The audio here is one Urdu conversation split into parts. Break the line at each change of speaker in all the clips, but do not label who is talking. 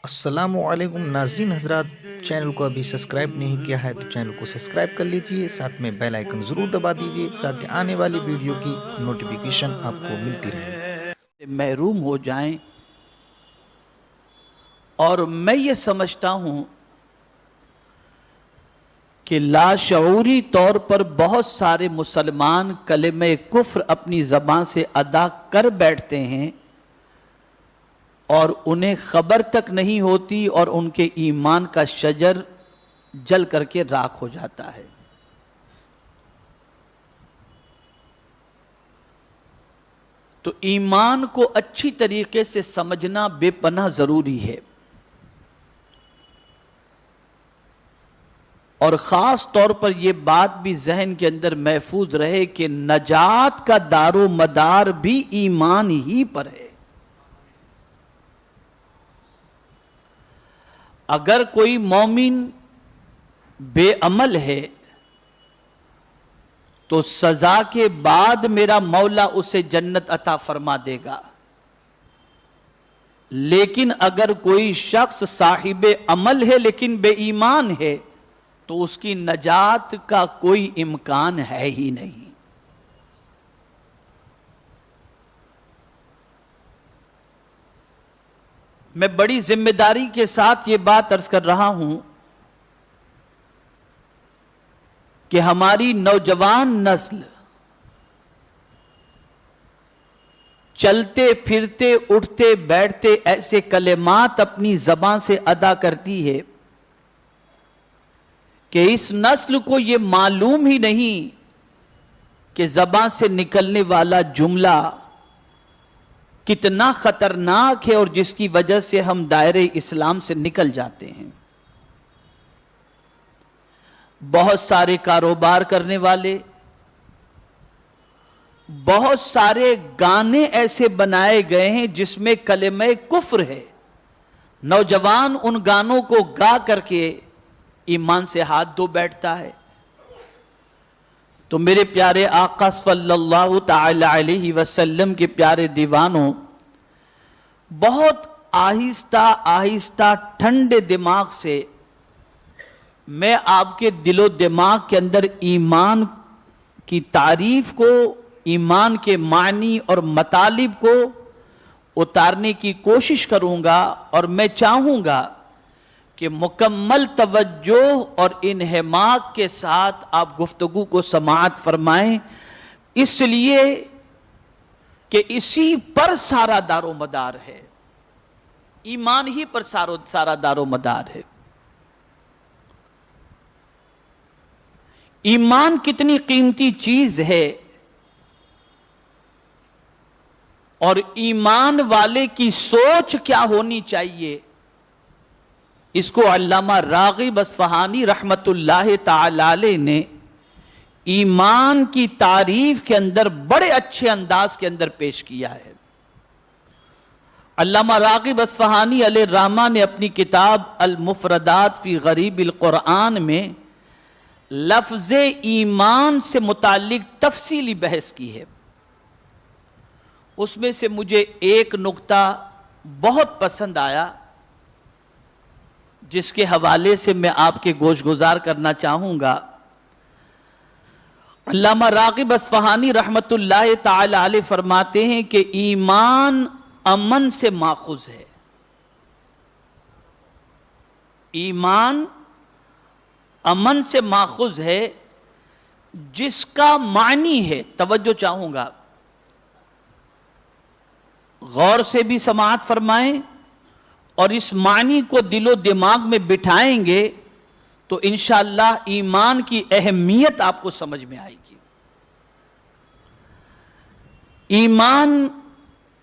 السلام علیکم ناظرین حضرات، چینل کو ابھی سبسکرائب نہیں کیا ہے تو چینل کو سبسکرائب کر لیجئے، ساتھ میں بیل آئیکن ضرور دبا دیجئے تاکہ آنے والی ویڈیو کی نوٹیفیکیشن آپ کو ملتی رہے۔
محروم ہو جائیں۔ اور میں یہ سمجھتا ہوں کہ لاشعوری طور پر بہت سارے مسلمان کلمہ کفر اپنی زبان سے ادا کر بیٹھتے ہیں اور انہیں خبر تک نہیں ہوتی اور ان کے ایمان کا شجر جل کر کے راکھ ہو جاتا ہے۔ تو ایمان کو اچھی طریقے سے سمجھنا بے پناہ ضروری ہے، اور خاص طور پر یہ بات بھی ذہن کے اندر محفوظ رہے کہ نجات کا دار و مدار بھی ایمان ہی پر ہے۔ اگر کوئی مومن بے عمل ہے تو سزا کے بعد میرا مولا اسے جنت عطا فرما دے گا، لیکن اگر کوئی شخص صاحب عمل ہے لیکن بے ایمان ہے تو اس کی نجات کا کوئی امکان ہے ہی نہیں۔ میں بڑی ذمہ داری کے ساتھ یہ بات عرض کر رہا ہوں کہ ہماری نوجوان نسل چلتے پھرتے اٹھتے بیٹھتے ایسے کلمات اپنی زبان سے ادا کرتی ہے کہ اس نسل کو یہ معلوم ہی نہیں کہ زبان سے نکلنے والا جملہ کتنا خطرناک ہے اور جس کی وجہ سے ہم دائرے اسلام سے نکل جاتے ہیں۔ بہت سارے کاروبار کرنے والے، بہت سارے گانے ایسے بنائے گئے ہیں جس میں کلمہ کفر ہے، نوجوان ان گانوں کو گا کر کے ایمان سے ہاتھ دھو بیٹھتا ہے۔ تو میرے پیارے آقا صلی اللہ تعالی علیہ وسلم کے پیارے دیوانوں، بہت آہستہ آہستہ ٹھنڈے دماغ سے میں آپ کے دل و دماغ کے اندر ایمان کی تعریف کو، ایمان کے معنی اور مطالب کو اتارنے کی کوشش کروں گا، اور میں چاہوں گا کہ مکمل توجہ اور انہماک کے ساتھ آپ گفتگو کو سماعت فرمائیں، اس لیے کہ اسی پر سارا دار و مدار ہے، ایمان ہی پر سارا دار و مدار ہے۔ ایمان کتنی قیمتی چیز ہے، اور ایمان والے کی سوچ کیا ہونی چاہیے، اس کو علامہ راغب اصفہانی رحمت اللہ تعالی علیہ نے ایمان کی تعریف کے اندر بڑے اچھے انداز کے اندر پیش کیا ہے۔ علامہ راغب اصفہانی علیہ الرحمہ نے اپنی کتاب المفردات فی غریب القرآن میں لفظ ایمان سے متعلق تفصیلی بحث کی ہے۔ اس میں سے مجھے ایک نقطہ بہت پسند آیا جس کے حوالے سے میں آپ کے گوش گزار کرنا چاہوں گا۔ علامہ راغب اصفہانی رحمت اللہ تعالی علیہ فرماتے ہیں کہ ایمان امن سے ماخوذ ہے۔ ایمان امن سے ماخوذ ہے، جس کا معنی ہے، توجہ چاہوں گا، غور سے بھی سماعت فرمائیں اور اس معنی کو دل و دماغ میں بٹھائیں گے تو انشاءاللہ ایمان کی اہمیت آپ کو سمجھ میں آئے گی۔ ایمان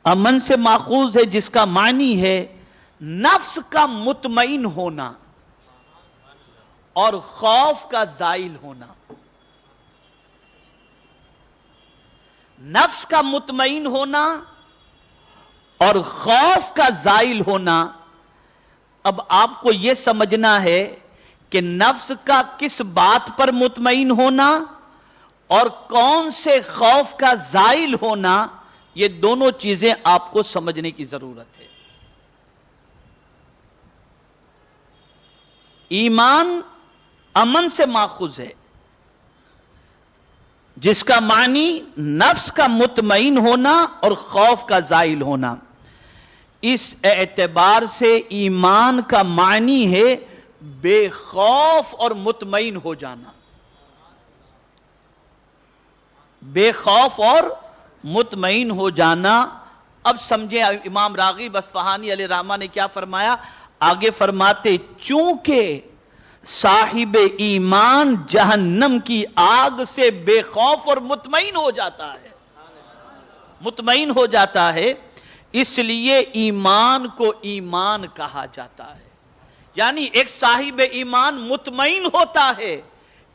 امن سے ماخوذ ہے، جس کا معنی ہے نفس کا مطمئن ہونا اور خوف کا زائل ہونا۔ نفس کا مطمئن ہونا اور خوف کا زائل ہونا۔ اب آپ کو یہ سمجھنا ہے کہ نفس کا کس بات پر مطمئن ہونا اور کون سے خوف کا زائل ہونا، یہ دونوں چیزیں آپ کو سمجھنے کی ضرورت ہے۔ ایمان امن سے ماخوذ ہے، جس کا معنی نفس کا مطمئن ہونا اور خوف کا زائل ہونا۔ اس اعتبار سے ایمان کا معنی ہے بے خوف اور مطمئن ہو جانا، بے خوف اور مطمئن ہو جانا۔ اب سمجھیں امام راغب اصفہانی علیہ رحمہ نے کیا فرمایا؟ آگے فرماتے چونکہ صاحب ایمان جہنم کی آگ سے بے خوف اور مطمئن ہو جاتا ہے، مطمئن ہو جاتا ہے، اس لیے ایمان کو ایمان کہا جاتا ہے۔ یعنی ایک صاحب ایمان مطمئن ہوتا ہے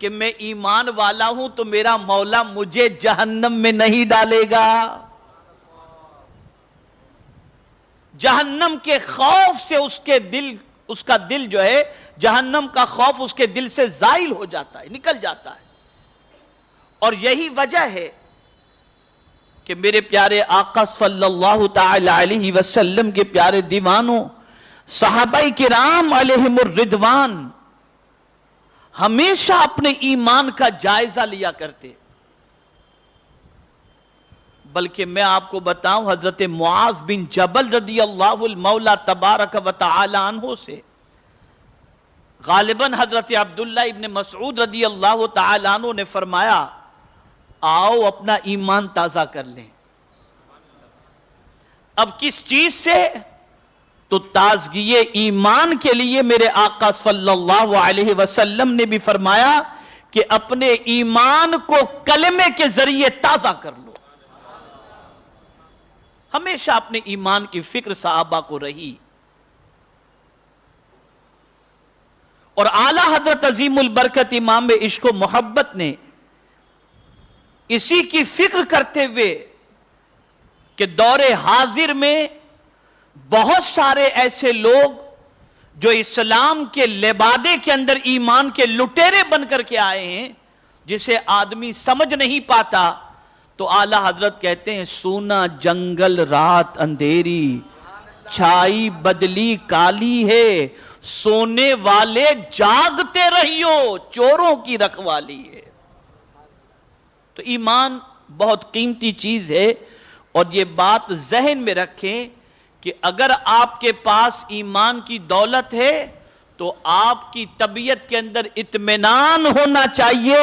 کہ میں ایمان والا ہوں تو میرا مولا مجھے جہنم میں نہیں ڈالے گا، جہنم کے خوف سے اس کا دل جو ہے، جہنم کا خوف اس کے دل سے زائل ہو جاتا ہے، نکل جاتا ہے۔ اور یہی وجہ ہے کہ میرے پیارے آقا صلی اللہ تعالی علیہ وسلم کے پیارے دیوانوں، صحابہ کرام علیہم الرضوان ہمیشہ اپنے ایمان کا جائزہ لیا کرتے۔ بلکہ میں آپ کو بتاؤں، حضرت معاذ بن جبل رضی اللہ المولا تبارک و تعالی عنہ سے غالباً حضرت عبداللہ ابن مسعود رضی اللہ تعالی عنہ نے فرمایا، آؤ اپنا ایمان تازہ کر لیں۔ اب کس چیز سے؟ تو تازگی ایمان کے لیے میرے آقا صلی اللہ علیہ وسلم نے بھی فرمایا کہ اپنے ایمان کو کلمے کے ذریعے تازہ کر لو۔ ہمیشہ اپنے ایمان کی فکر صحابہ کو رہی، اور اعلیٰ حضرت عظیم البرکت امام عشق و محبت نے اسی کی فکر کرتے ہوئے کہ دور حاضر میں بہت سارے ایسے لوگ جو اسلام کے لبادے کے اندر ایمان کے لٹیرے بن کر کے آئے ہیں، جسے آدمی سمجھ نہیں پاتا، تو اعلیٰ حضرت کہتے ہیں سونا جنگل رات اندھیری، چھائی بدلی کالی ہے، سونے والے جاگتے رہیو، چوروں کی رکھوالی ہے۔ تو ایمان بہت قیمتی چیز ہے، اور یہ بات ذہن میں رکھیں کہ اگر آپ کے پاس ایمان کی دولت ہے تو آپ کی طبیعت کے اندر اطمینان ہونا چاہیے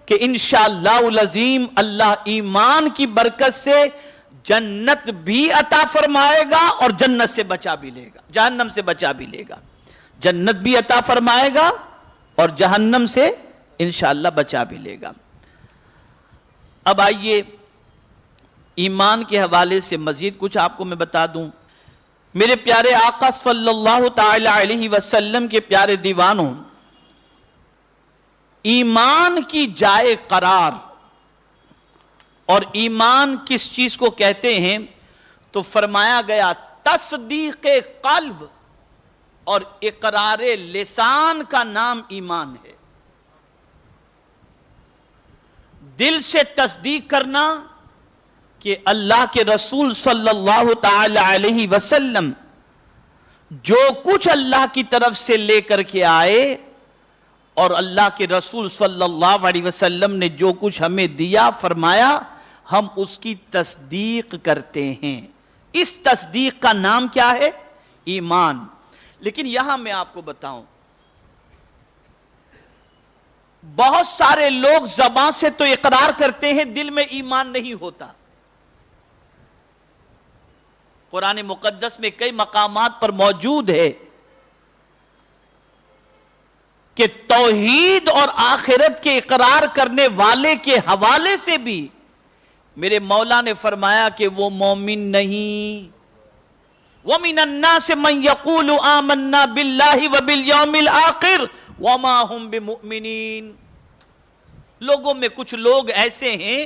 کہ انشاءاللہ العظیم اللہ ایمان کی برکت سے جنت بھی عطا فرمائے گا اور جنت سے بچا بھی لے گا، جہنم سے بچا بھی لے گا، جنت بھی عطا فرمائے گا اور جہنم سے انشاءاللہ بچا بھی لے گا۔ اب آئیے ایمان کے حوالے سے مزید کچھ آپ کو میں بتا دوں۔ میرے پیارے آقا صلی اللہ تعالی علیہ وسلم کے پیارے دیوانوں، ایمان کی جائے قرار، اور ایمان کس چیز کو کہتے ہیں تو فرمایا گیا تصدیق قلب اور اقرار لسان کا نام ایمان ہے۔ دل سے تصدیق کرنا کہ اللہ کے رسول صلی اللہ تعالی علیہ وسلم جو کچھ اللہ کی طرف سے لے کر کے آئے، اور اللہ کے رسول صلی اللہ علیہ وسلم نے جو کچھ ہمیں دیا فرمایا، ہم اس کی تصدیق کرتے ہیں۔ اس تصدیق کا نام کیا ہے؟ ایمان۔ لیکن یہاں میں آپ کو بتاؤں، بہت سارے لوگ زبان سے تو اقرار کرتے ہیں، دل میں ایمان نہیں ہوتا۔ قرآن مقدس میں کئی مقامات پر موجود ہے کہ توحید اور آخرت کے اقرار کرنے والے کے حوالے سے بھی میرے مولا نے فرمایا کہ وہ مومن نہیں۔ وَمِنَ النَّاسِ مَنْ يَقُولُ آمَنَّا بِاللَّهِ وَبِالْيَوْمِ الْآخِرِ وَمَا هُمْ بِمُؤْمِنِينَ۔ لوگوں میں کچھ لوگ ایسے ہیں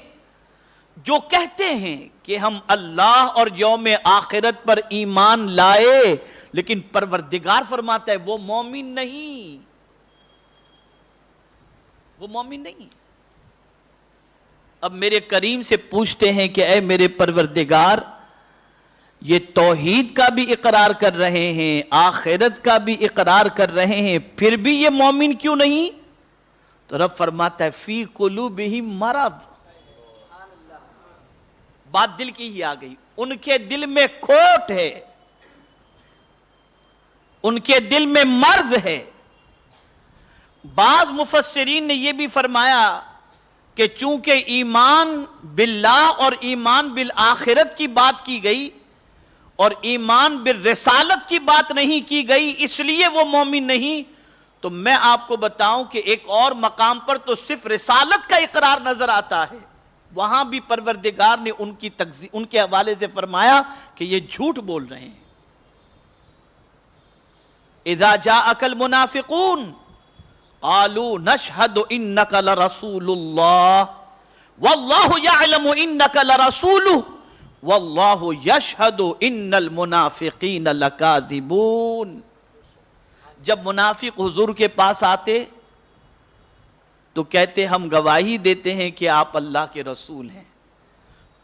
جو کہتے ہیں کہ ہم اللہ اور یوم آخرت پر ایمان لائے، لیکن پروردگار فرماتا ہے وہ مومن نہیں، وہ مومن نہیں۔ اب میرے کریم سے پوچھتے ہیں کہ اے میرے پروردگار، یہ توحید کا بھی اقرار کر رہے ہیں، آخرت کا بھی اقرار کر رہے ہیں، پھر بھی یہ مومن کیوں نہیں؟ تو رب فرماتا ہے فی قلوبہم مرض، بات دل کی ہی آ گئی، ان کے دل میں کھوٹ ہے، ان کے دل میں مرض ہے۔ بعض مفسرین نے یہ بھی فرمایا کہ چونکہ ایمان باللہ اور ایمان بالآخرت کی بات کی گئی اور ایمان بالرسالت کی بات نہیں کی گئی، اس لیے وہ مومن نہیں۔ تو میں آپ کو بتاؤں کہ ایک اور مقام پر تو صرف رسالت کا اقرار نظر آتا ہے، وہاں بھی پروردگار نے ان کے حوالے سے فرمایا کہ یہ جھوٹ بول رہے ہیں۔ اذا جاءک المنافقون قالوا نشهد انک لرسول اللہ واللہ یعلم انک لرسولہ واللہ یشہد ان المنافقین لکاذبون۔ جب منافق حضور کے پاس آتے تو کہتے ہم گواہی دیتے ہیں کہ آپ اللہ کے رسول ہیں۔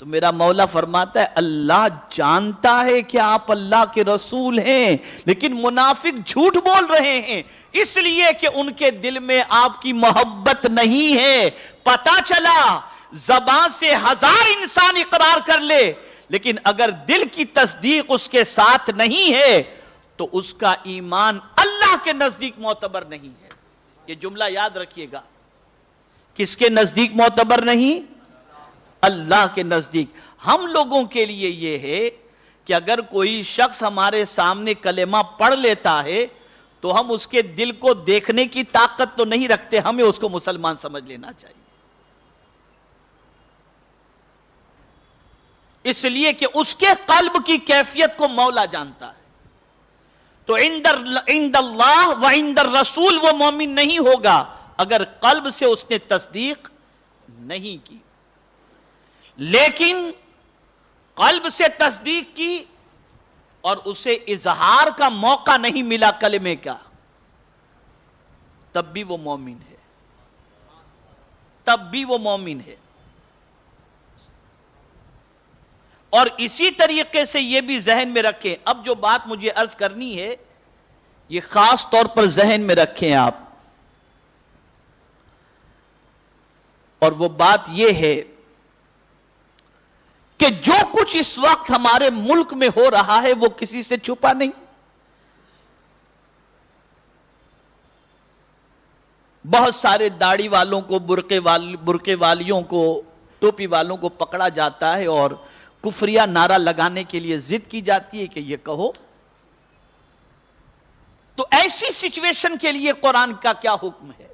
تو میرا مولا فرماتا ہے اللہ جانتا ہے کہ آپ اللہ کے رسول ہیں، لیکن منافق جھوٹ بول رہے ہیں اس لیے کہ ان کے دل میں آپ کی محبت نہیں ہے۔ پتہ چلا زبان سے 1000 انسان اقرار کر لے، لیکن اگر دل کی تصدیق اس کے ساتھ نہیں ہے تو اس کا ایمان اللہ کے نزدیک معتبر نہیں ہے۔ یہ جملہ یاد رکھیے گا، کس کے نزدیک معتبر نہیں؟ اللہ کے نزدیک۔ ہم لوگوں کے لیے یہ ہے کہ اگر کوئی شخص ہمارے سامنے کلمہ پڑھ لیتا ہے تو ہم اس کے دل کو دیکھنے کی طاقت تو نہیں رکھتے، ہمیں اس کو مسلمان سمجھ لینا چاہیے، اس لیے کہ اس کے قلب کی کیفیت کو مولا جانتا ہے۔ تو عند اللہ و عند الرسول وہ مومن نہیں ہوگا اگر قلب سے اس نے تصدیق نہیں کی۔ لیکن قلب سے تصدیق کی اور اسے اظہار کا موقع نہیں ملا کلمے کا، تب بھی وہ مومن ہے، تب بھی وہ مومن ہے۔ اور اسی طریقے سے یہ بھی ذہن میں رکھیں، اب جو بات مجھے عرض کرنی ہے یہ خاص طور پر ذہن میں رکھیں آپ، اور وہ بات یہ ہے کہ جو کچھ اس وقت ہمارے ملک میں ہو رہا ہے وہ کسی سے چھپا نہیں۔ بہت سارے داڑھی والوں کو، برقعے والیوں کو، ٹوپی والوں کو پکڑا جاتا ہے اور کفریہ نعرہ لگانے کے لیے ضد کی جاتی ہے کہ یہ کہو۔ تو ایسی سچویشن کے لیے قرآن کا کیا حکم ہے؟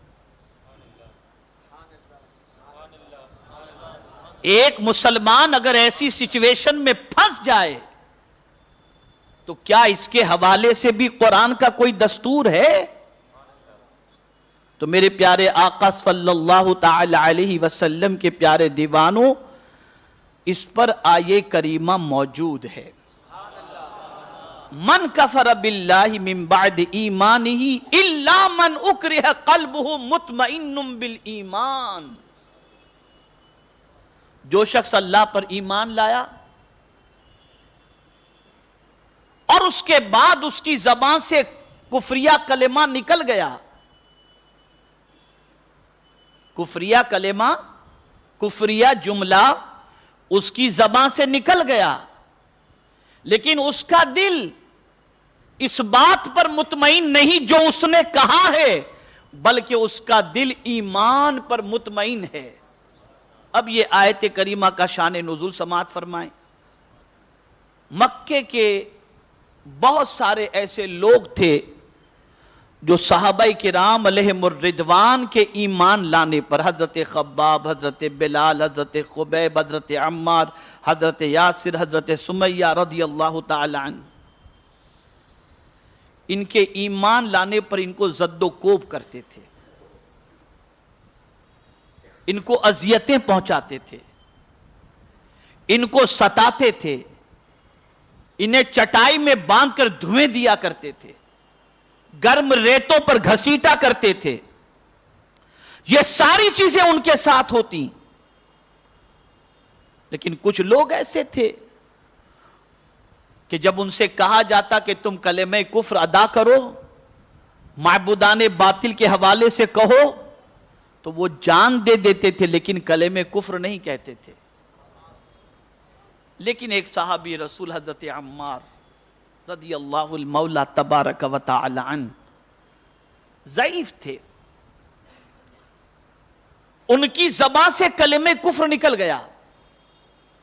ایک مسلمان اگر ایسی سچویشن میں پھنس جائے تو کیا اس کے حوالے سے بھی قرآن کا کوئی دستور ہے؟ تو میرے پیارے آقا صلی اللہ تعالی علیہ وسلم کے پیارے دیوانوں، اس پر آیے کریمہ موجود ہے، من کفر باللہ من بعد ایمانہ الا من اکرہ قلبہ مطمئن بالایمان۔ جو شخص اللہ پر ایمان لایا اور اس کے بعد اس کی زبان سے کفریہ کلمہ نکل گیا، کفریہ کلمہ، کفریہ جملہ اس کی زبان سے نکل گیا، لیکن اس کا دل اس بات پر مطمئن نہیں جو اس نے کہا ہے، بلکہ اس کا دل ایمان پر مطمئن ہے۔ اب یہ آیت کریمہ کا شان نزول سماعت فرمائیں۔ مکے کے بہت سارے ایسے لوگ تھے جو صحابہ کرام علیہم الرضوان کے ایمان لانے پر، حضرت خباب، حضرت بلال، حضرت خبیب، حضرت عمار، حضرت یاسر، حضرت سمیہ رضی اللہ تعالی عنہ، ان کے ایمان لانے پر ان کو زد و کوب کرتے تھے، ان کو اذیتیں پہنچاتے تھے، ان کو ستاتے تھے، انہیں چٹائی میں باندھ کر دھویں دیا کرتے تھے، گرم ریتوں پر گھسیٹا کرتے تھے۔ یہ ساری چیزیں ان کے ساتھ ہوتی، لیکن کچھ لوگ ایسے تھے کہ جب ان سے کہا جاتا کہ تم کلمہ کفر ادا کرو، معبودان باطل کے حوالے سے کہو، تو وہ جان دے دیتے تھے لیکن کلمہ کفر نہیں کہتے تھے۔ لیکن ایک صحابی رسول حضرت عمار رضی اللہ المولا تبارک و تعالی عنہ ضعیف تھے، ان کی زبان سے کلمہ کفر نکل گیا،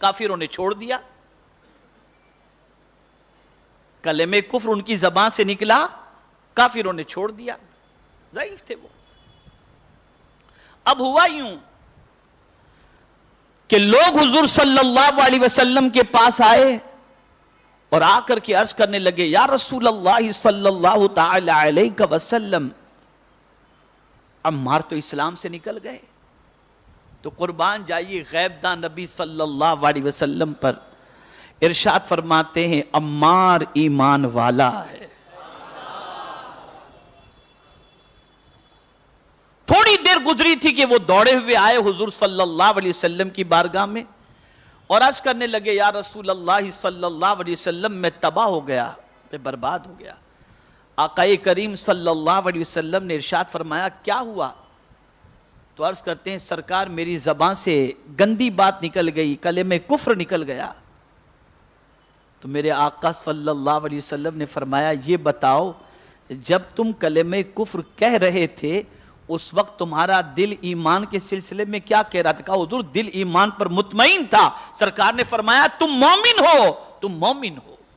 کافروں نے چھوڑ دیا، کلمہ کفر ان کی زبان سے نکلا، کافروں نے چھوڑ دیا، ضعیف تھے وہ۔ اب ہوا یوں کہ لوگ حضور صلی اللہ علیہ وسلم کے پاس آئے اور آ کر کے عرض کرنے لگے، یا رسول اللہ صلی اللہ تعالی علیہ وسلم، عمار تو اسلام سے نکل گئے، تو قربان جائیے غیب داں نبی صلی اللہ علیہ وسلم پر ارشاد فرماتے ہیں عمار ایمان والا ہے۔ تھوڑی دیر گزری تھی کہ وہ دوڑے ہوئے آئے حضور صلی اللہ علیہ وسلم کی بارگاہ میں اور عرض کرنے لگے، یا رسول اللہ صلی اللہ علیہ وسلم میں تباہ ہو گیا، میں برباد ہو گیا۔ آقا کریم صلی اللہ علیہ وسلم نے ارشاد فرمایا کیا ہوا؟ تو عرض کرتے ہیں سرکار میری زبان سے گندی بات نکل گئی، کلمہ کفر نکل گیا۔ تو میرے آقا صلی اللہ علیہ وسلم نے فرمایا یہ بتاؤ جب تم کلمہ کفر کہہ رہے تھے اس وقت تمہارا دل ایمان کے سلسلے میں کیا کہہ رہا تھا؟ کہا حضور دل ایمان پر مطمئن تھا۔ سرکار نے فرمایا تم مومن ہو، تم مومن ہو۔